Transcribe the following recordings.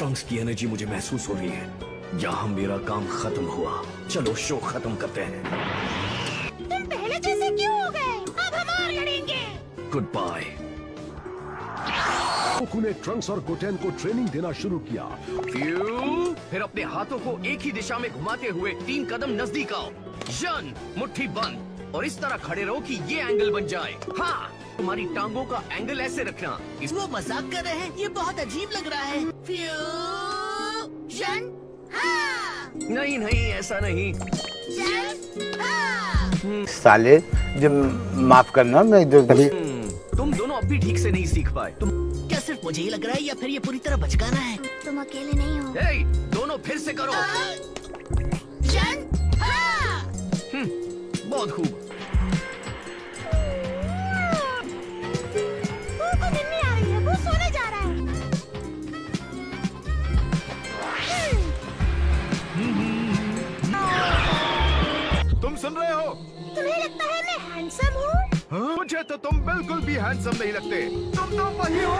Trunks की energy मुझे महसूस हो रही है। यहाँ मेरा काम खत्म हुआ। चलो शो खत्म करते हैं। तुम पहले जैसे क्यों हो गए? अब हम और लड़ेंगे। Goodbye. गोकू ने ट्रंक्स और गोटेन को ट्रेनिंग देना शुरू किया। फिर अपने हाथों को एक ही दिशा में घुमाते हुए 3 कदम नजदीक आओ। जन मुट्ठी बंद और इस तरह खड़े रहो कि ये एंगल बन जाए। हाँ, तुम्हारी टांगों का एंगल ऐसे रखना। वो मजाक कर रहे हैं, ये बहुत अजीब लग रहा है। जन हाँ। नहीं नहीं, ऐसा नहीं। जन हाँ। साले, जब माफ करना, मैं जो कभी तुम दोनों अब भी ठीक से नहीं सीख पाए। तुम क्या सिर्फ मुझे ही लग रहा है या फिर ये पूरी तरह बचकाना है? तुम अकेले नहीं हो। हे, दोनों फिर से करो। जन हाँ। बहुत खूब। वो को नींद नहीं आ रही है, वो सोने जा रहा है। तुम सुन रहे हो? तुम्हें लगता है मैं हैंडसम हूँ? हाँ? मुझे तो तुम बिल्कुल भी हैंडसम नहीं लगते। तुम तो वही हो।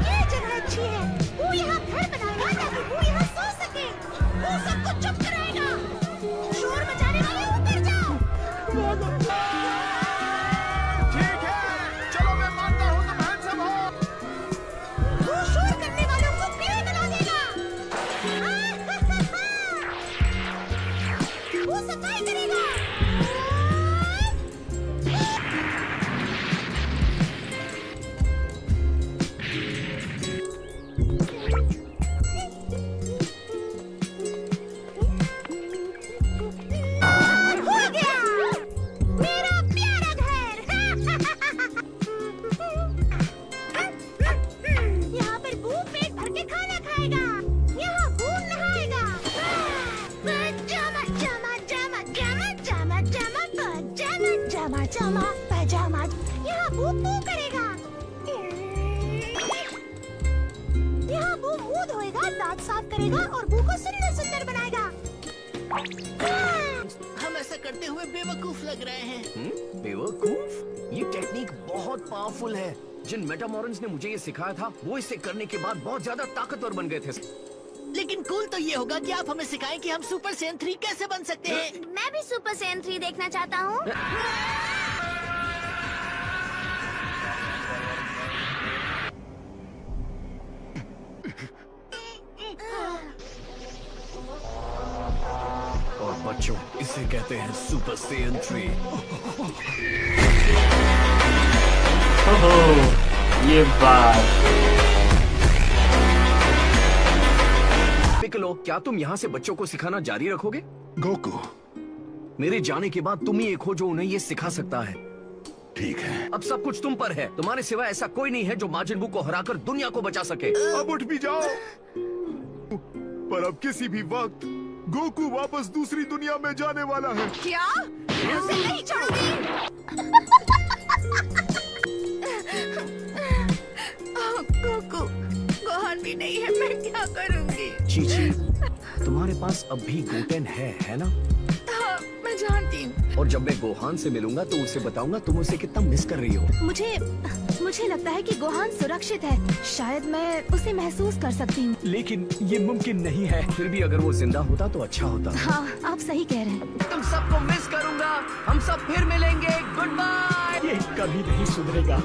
ये जगह अच्छी है। वो यहाँ घर बनाएगा ताकि वो यहाँ सो सके। वो सबको चुप कराएगा। शोर मचाने वाले ऊपर जाओ। ठीक है, चलो मैं मानता हूँ तुम हैंडसम हो। वो शोर करने वालों को पेड़ बना देगा। वो सफाई करेगा। हो गया, मेरा प्यारा घर। यहाँ पर बू पेट भर के खाना खाएगा। यहाँ बू नहाएगा। पजामा जामा जामा जामा जामा जामा पजामा जामा जामा पजामा। यहाँ बू पू करेगा। यहाँ बू मुंह धोएगा, दांत साफ करेगा और बू को सुंदर सुंदर बनाएगा। हम ऐसा करते हुए बेवकूफ लग रहे हैं। बेवकूफ? ये टेक्निक बहुत पावरफुल है। जिन मेटामॉरन्स ने मुझे ये सिखाया था, वो इसे करने के बाद बहुत ज्यादा ताकतवर बन गए थे। लेकिन कूल तो ये होगा कि आप हमें सिखाएं कि हम सुपर सैयन 3 कैसे बन सकते हैं। मैं भी सुपर सैयन 3 देखना चाहता हूँ। और बच्चों, इसे कहते हैं सुपर सैयन 3। ओहो, ये बात। पिकलो, क्या तुम यहाँ से बच्चों को सिखाना जारी रखोगे? गोकू, मेरे जाने के बाद तुम ही एक हो जो उन्हें ये सिखा सकता है। ठीक है। अब सब कुछ तुम पर है। तुम्हारे सिवा ऐसा कोई नहीं है जो माजिन बू को हराकर दुनिया को बचा सके। अब उठ भी जाओ। पर अब किसी भी वक्त गोकू वापस दूसरी दुनिया में जाने वाला है। क्या? मैं उसे नहीं छोड़ूंगी। गोकू, गोहान भी नहीं है, मैं क्या करूंगी? चीची, तुम्हारे पास अब भी गोटेन है ना? हाँ, मैं जानती हूँ। और जब मैं गोहान से मिलूंगा तो उसे बताऊंगा तुम उसे कितना मिस कर रही हो। मुझे लगता है कि गोहान सुरक्षित है। शायद मैं उसे महसूस कर सकती हूँ। लेकिन ये मुमकिन नहीं है। फिर भी अगर वो जिंदा होता तो अच्छा होता। हाँ, आप सही कह रहे हैं। तुम सबको मिस करूंगा। हम सब फिर मिलेंगे। Goodbye. ये कभी नहीं सुधरेगा।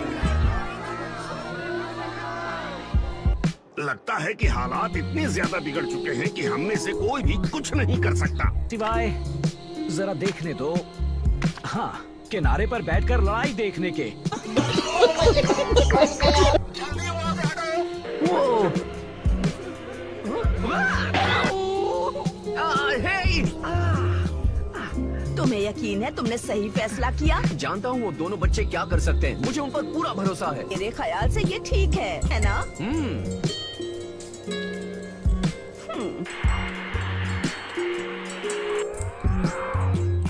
लगता है कि हालात इतने ज्यादा बिगड़ चुके हैं कि हम में से कोई भी कुछ नहीं कर सकता। सिवाय जरा देखने दो। हाँ, किनारे पर बैठकर लड़ाई देखने के। तुम्हें यकीन है तुमने सही फैसला किया? जानता हूँ वो दोनों बच्चे क्या कर सकते हैं। मुझे उन पर पूरा भरोसा है। मेरे ख्याल से ये ठीक है ना?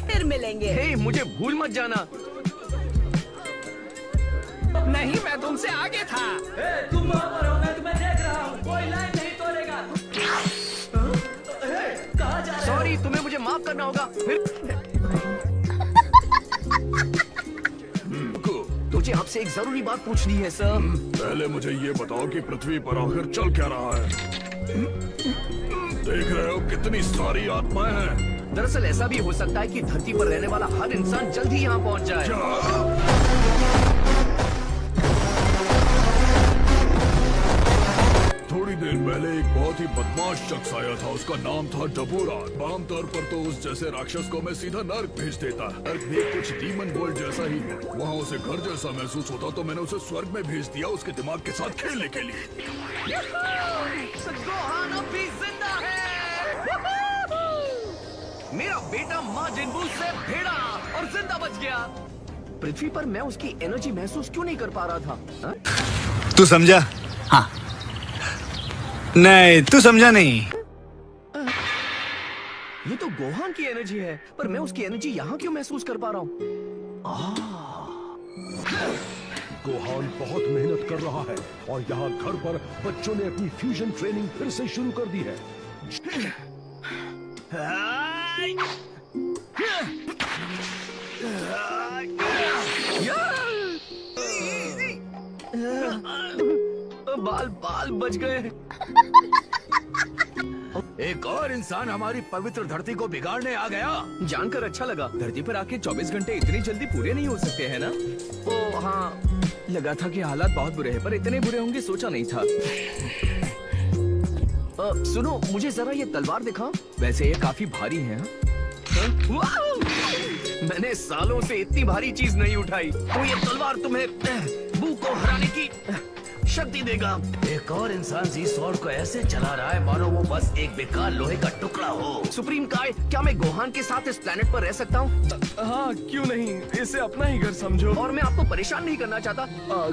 फिर मिलेंगे। हे, मुझे भूल मत जाना। नहीं, मैं तुमसे आगे था। तुम वहाँ पर हो, मैं तुम्हें देख रहा हूँ। कोई लाइन नहीं तोड़ेगा। सॉरी, तुम्हें मुझे माफ करना होगा। फिर मुझे आपसे एक जरूरी बात पूछनी है सर। पहले मुझे ये बताओ कि पृथ्वी पर आखिर चल क्या रहा है? देख रहे हो कितनी सारी आत्माएं हैं। दरअसल ऐसा भी हो सकता है कि धरती पर रहने वाला हर इंसान जल्द ही यहाँ पहुँच जाए। थोड़ी देर पहले एक बहुत ही बदमाश शख्स आया था। उसका नाम था डबूरा। आमतौर पर तो उस जैसे राक्षस को मैं सीधा नर्क भेज देता। नर्क भी कुछ डीमन वर्ल्ड जैसा ही है। वहाँ उसे घर जैसा महसूस होता तो मैंने उसे स्वर्ग में भेज दिया उसके दिमाग के साथ खेलने के लिए। गोहान अब भी जिंदा है। मेरा बेटा माजिन बू से भिड़ा और जिंदा बच गया। पृथ्वी पर मैं उसकी एनर्जी महसूस क्यों नहीं कर पा रहा था? तू समझा? हाँ। नहीं, तू समझा नहीं। ये तो गोहान की एनर्जी है, पर मैं उसकी एनर्जी यहाँ क्यों महसूस कर पा रहा हूँ? गोहान बहुत मेहनत कर रहा है और यहाँ घर पर बच्चों ने अपनी फ्यूजन ट्रेनिंग फिर से शुरू कर दी है। बाल बाल बच गए। एक और इंसान हमारी पवित्र धरती को बिगाड़ने आ गया। जानकर अच्छा लगा। धरती पर आके 24 घंटे इतनी जल्दी पूरे नहीं हो सकते हैं ना? ओ हाँ, लगा था कि हालात बहुत बुरे हैं, पर इतने बुरे होंगे सोचा नहीं था। सुनो, मुझे जरा ये तलवार दिखाओ। वैसे ये काफी भारी है। मैंने सालों से इतनी भारी चीज नहीं उठाई। तो ये तलवार तुम्हें बू को हराने की शक्ति देगा। एक और इंसान जी स्वॉर्ड को ऐसे चला रहा है मानो वो बस एक बेकार लोहे का टुकड़ा हो। सुप्रीम काय, क्या मैं गोहान के साथ इस प्लेनेट पर रह सकता हूँ? हाँ, क्यों नहीं? इसे अपना ही घर समझो। और मैं आपको परेशान नहीं करना चाहता।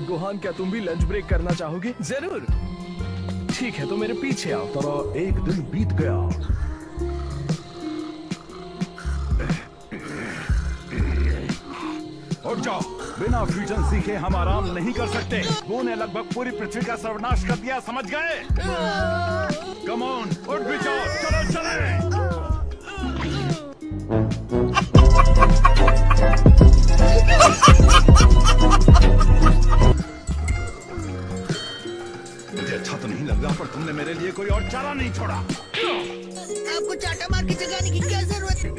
गोहान, क्या तुम भी लंच ब्रेक करना चाहोगे? जरूर। ठीक है, तो मेरे पीछे आओ। तरह एक दिन बीत गया। उठ जाओ, बिना फ्यूजन सीखे हम आराम नहीं कर सकते। वो ने लगभग पूरी पृथ्वी का सर्वनाश कर दिया, समझ गए? कम ऑन, उठ भी जाओ, चलो चले। मुझे अच्छा तो नहीं लग रहा, पर तुमने मेरे लिए कोई और चारा नहीं छोड़ा। आपको चाटा मार के जगाने की क्या जरूरत है?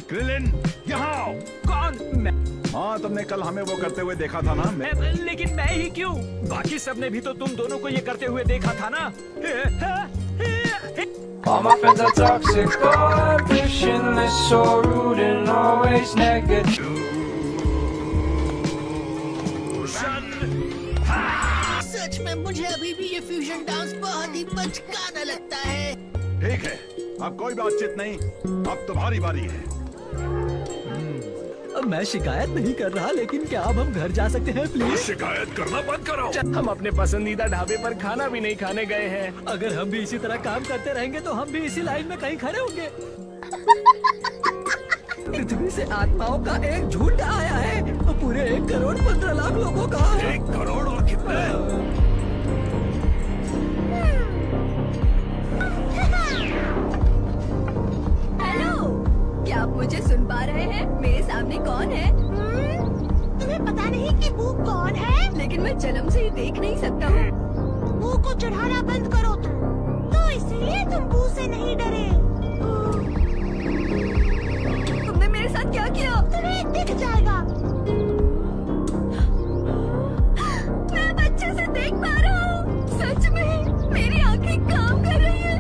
क्रिलिन, यहाँ आओ। कौन? मैं? हाँ, तुमने कल हमें वो करते हुए देखा था ना? लेकिन मैं ही क्यों? बाकी सबने भी तो तुम दोनों को ये करते हुए देखा था ना? All my friends are toxic, ambitionless, so rude and always negative. सच में मुझे अभी भी ये फ्यूजन डांस बहुत ही बचकाना लगता है। ठीक है, अब कोई बातचीत नहीं, अब तुम्हारी बारी है। मैं शिकायत नहीं कर रहा, लेकिन क्या अब हम घर जा सकते हैं प्लीज? शिकायत करना बंद करो। हम अपने पसंदीदा ढाबे पर खाना भी नहीं खाने गए हैं। अगर हम भी इसी तरह काम करते रहेंगे तो हम भी इसी लाइन में कहीं खड़े होंगे। पृथ्वी से आत्माओं का एक झुंड आया है, पूरे 1 करोड़ 15 लाख लोगों का। 1 करोड़ और कितने? क्या आप मुझे सुन पा रहे हैं? मेरे सामने कौन है? तुम्हें पता नहीं कि बू कौन है? लेकिन मैं जन्म से ही देख नहीं सकता हूँ। बू को चढ़ाना बंद करो तो इसलिए तुम बू से नहीं डरे। तुमने मेरे साथ क्या किया? तुम्हें दिख जाएगा। मैं अब अच्छे से देख पा रहा हूँ। सच में मेरी आंखें काम कर रही है।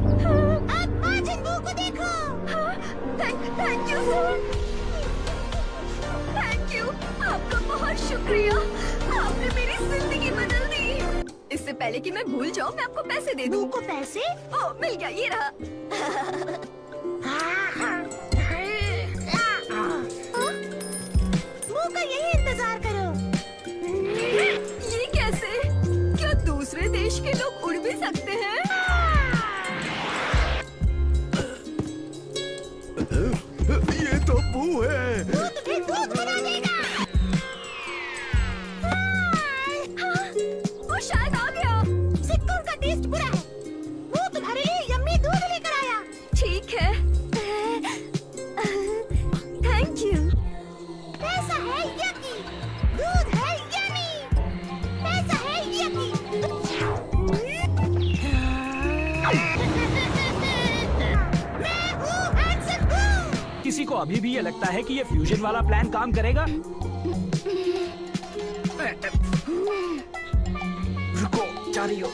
अब माजिन बू को देखो। Thank you sir. Thank you, आपका बहुत शुक्रिया। आपने मेरी जिंदगी बदल दी। इससे पहले कि मैं भूल जाऊं, मैं आपको पैसे दे दूं। को पैसे? ओह, मिल गया, ये रहा। मुंह का यही इंतजार करो। ये कैसे? क्या दूसरे देश के लोग उड़ भी सकते हैं? ये तो बू है। तुम्हें दूध बना देगा। वो शायद आ गया। सिक्कों का टेस्ट बुरा है। वो तुम्हारे लिए यम्मी दूध लेकर आया। ठीक है। Thank you. कैसा है यकी? किसी को अभी भी ये लगता है कि ये फ्यूजन वाला प्लान काम करेगा? रुको, जा रही हो।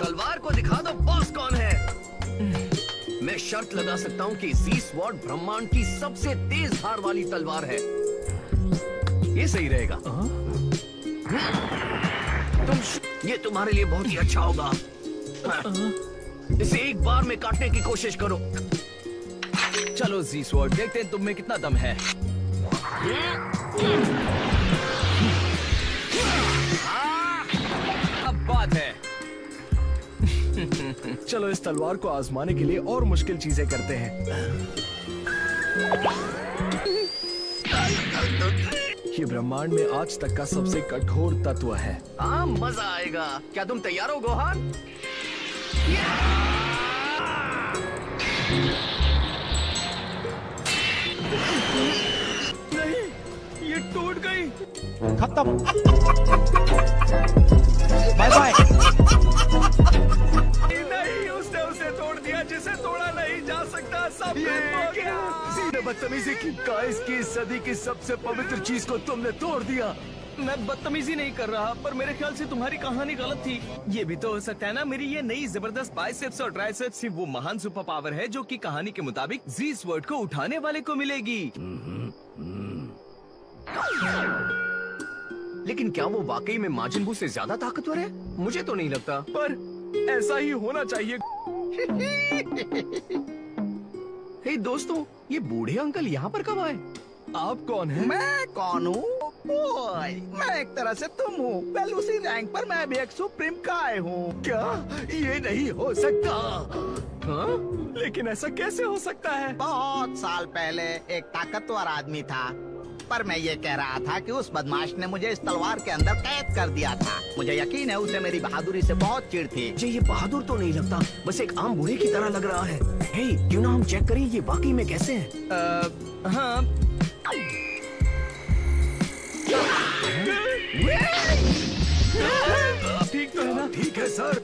तलवार को दिखा दो बॉस कौन है। मैं शर्त लगा सकता हूँ कि जी स्वॉर्ड ब्रह्मांड की सबसे तेज धार वाली तलवार है। ये सही रहेगा। ये तुम्हारे लिए बहुत ही अच्छा होगा। इसे एक बार में काटने की कोशिश करो। चलो जी स्वॉर्ड, देखते हैं तुम में कितना दम है। अब बात है। चलो इस तलवार को आजमाने के लिए और मुश्किल चीजें करते हैं। ये ब्रह्मांड में आज तक का सबसे कठोर तत्व है। हाँ, मजा आएगा। क्या तुम तैयार हो गोहान? नहीं, ये टूट गई। खत्म। Bye bye. नहीं, उसने उसे तोड़ दिया जिसे तोड़ा नहीं जा सकता। सब बदतमीजी की गाइस की सदी की सबसे पवित्र चीज को तुमने तोड़ दिया। मैं बदतमीजी नहीं कर रहा, पर मेरे ख्याल से तुम्हारी कहानी गलत थी। ये भी तो हो सकता है ना, मेरी ये नई जबरदस्त बाइसेप्स और ट्राइसेप्स ही वो महान सुपर पावर है जो कि कहानी के मुताबिक जी स्वॉर्ड को उठाने वाले को मिलेगी। लेकिन क्या वो वाकई में माजिन बू से ज्यादा ताकतवर है? मुझे तो नहीं लगता। पर ऐसा ही होना चाहिए। हे दोस्तों, ये बूढ़े अंकल यहाँ पर कब आए? आप कौन हैं? मैं कौन हूँ? मैं एक तरह से तुम हूँ। वेल, उसी रैंक पर मैं भी एक सुप्रीम काय हूँ। क्या ये नहीं हो सकता? हाँ? लेकिन ऐसा कैसे हो सकता है? बहुत साल पहले एक ताकतवर आदमी था, पर मैं ये कह रहा था कि उस बदमाश ने मुझे इस तलवार के अंदर कैद कर दिया था। मुझे यकीन है उसे मेरी बहादुरी से बहुत चिढ़ थी। मुझे ये बहादुर तो नहीं लगता, बस एक आम बूढ़े की तरह लग रहा है। हे, क्यों ना हम चेक करें ये वाकई में कैसे हैं? हाँ। ठीक तो है ना? ठीक है सर।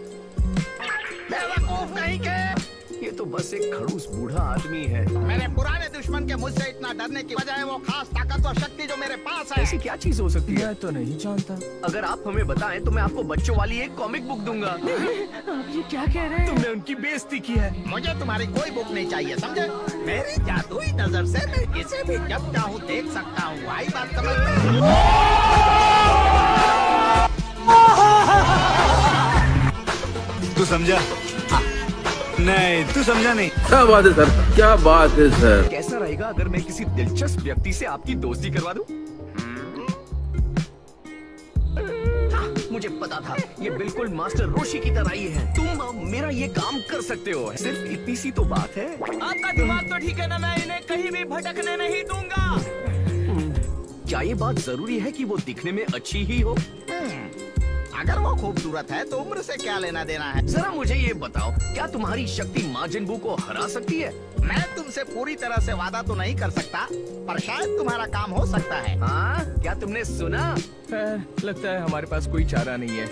बेवकूफ नहीं के। ये तो बस एक खड़ूस बूढ़ा आदमी है। मेरे पुराने दुश्मन के मुझसे इतना डरने की वजह है वो खास ताकत और शक्ति जो मेरे पास है। ऐसी क्या चीज हो सकती है? मैं तो नहीं जानता। अगर आप हमें बताएं तो मैं आपको बच्चों वाली एक कॉमिक बुक दूंगा। आप ये क्या कह रहे हैं? तुमने उनकी बेइज्जती की है। मुझे तुम्हारी कोई बुक नहीं चाहिए, समझे? मेरी जादुई नजर से मैं किसे भी जब चाहूँ देख सकता हूँ। आई बात समझ में? तू समझा? नहीं, तू समझा नहीं। क्या बात है सर, क्या बात है सर। कैसा रहेगा अगर मैं किसी दिलचस्प व्यक्ति से आपकी दोस्ती करवा दूं? मुझे पता था, ये बिल्कुल मास्टर रोशी की तरह ही है। तुम मेरा ये काम कर सकते हो। सिर्फ इतनी सी तो बात है। आपका दिमाग तो ठीक है ना? मैं इन्हें कहीं भी भटकने नहीं दूंगा। क्या ये बात जरूरी है कि वो दिखने में अच्छी ही हो? अगर वो खूबसूरत है तो उम्र से क्या लेना देना है? जरा मुझे ये बताओ, क्या तुम्हारी शक्ति माजिन बू को हरा सकती है? मैं तुमसे पूरी तरह से वादा तो नहीं कर सकता, पर शायद तुम्हारा काम हो सकता है। हाँ, क्या तुमने सुना? लगता है हमारे पास कोई चारा नहीं है।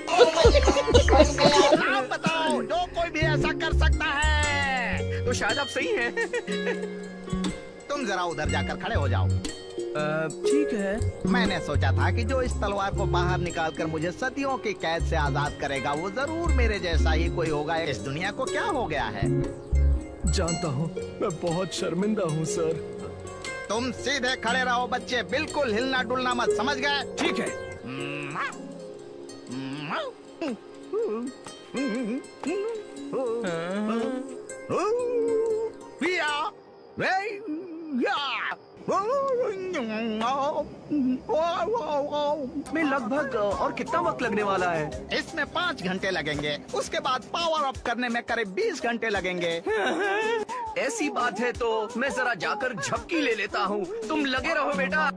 नाम बताओ जो कोई भी ऐसा कर सकता है। तो शायद आप सही हैं। तुम जरा उधर जाकर खड़े हो जाओ। ठीक है। मैंने सोचा था कि जो इस तलवार को बाहर निकालकर मुझे सदियों की कैद से आजाद करेगा वो जरूर मेरे जैसा ही कोई होगा। इस दुनिया को क्या हो गया है? जानता हूँ, मैं बहुत शर्मिंदा हूँ सर। तुम सीधे खड़े रहो बच्चे, बिल्कुल हिलना डुलना मत, समझ गए? ठीक है। में लगभग और कितना वक्त लगने वाला है? इसमें 5 घंटे लगेंगे। उसके बाद पावर अप करने में करीब 20 घंटे लगेंगे। ऐसी बात है तो मैं जरा जाकर झपकी ले लेता हूँ। तुम लगे रहो बेटा।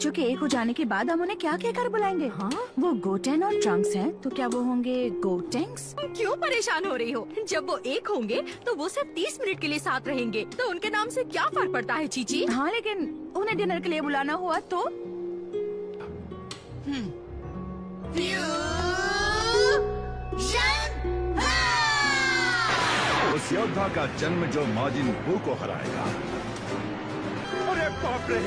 चूँकि एक हो जाने के बाद हम उन्हें क्या कहकर बुलाएंगे? हाँ, वो गोटेन और ट्रंक्स हैं, तो क्या वो होंगे गोटेंक्स? क्यों परेशान हो रही हो? जब वो एक होंगे तो वो सिर्फ 30 मिनट के लिए साथ रहेंगे, तो उनके नाम से क्या फर्क पड़ता है चीची? हाँ, लेकिन उन्हें डिनर के लिए बुलाना हुआ तो? योद्धा का जन्म जो माजिन बू को हराएगा। अरे बाप रे!